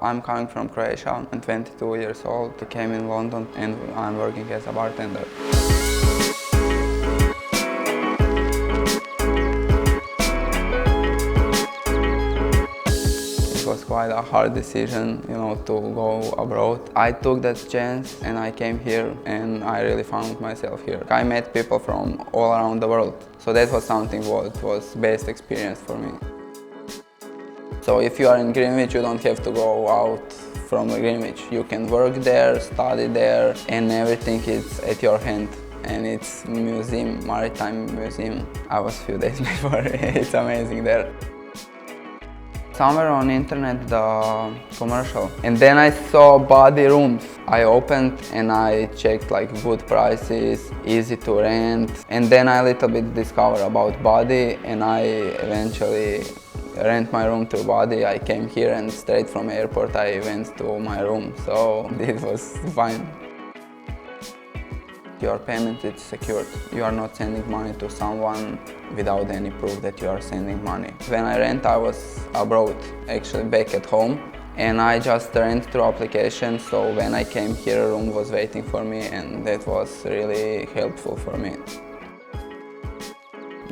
I'm coming from Croatia. I'm 22 years old. I came in London and I'm working as a bartender. It was quite a hard decision, to go abroad. I took that chance and I came here and I really found myself here. I met people from all around the world, so that was something what was best experience for me. So if you are in Greenwich, you don't have to go out from Greenwich. You can work there, study there, and everything is at your hand. And it's museum, maritime museum. I was a few days before. It's amazing there. Somewhere on internet the commercial, and then I saw Badi rooms. I opened and I checked like good prices, easy to rent, and then I little bit discovered about Badi, and I eventually rent my room to Badi. I came here and straight from airport I went to my room, so it was fine. Your payment is secured. You are not sending money to someone without any proof that you are sending money. When I rent, I was abroad, actually back at home, and I just rent through application, so when I came here, a room was waiting for me, and that was really helpful for me.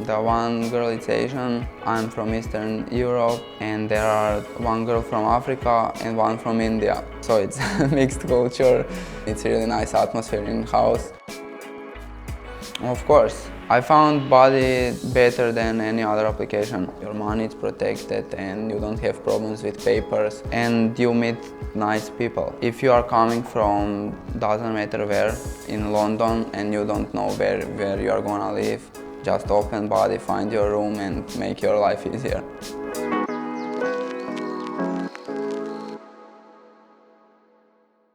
The one girl is Asian, I'm from Eastern Europe, and there are one girl from Africa and one from India. So it's a mixed culture. It's a really nice atmosphere in the house. Of course, I found Badi better than any other application. Your money is protected and you don't have problems with papers, and you meet nice people. If you are coming from doesn't matter where in London and you don't know where you are gonna live, just open Badi, find your room and make your life easier.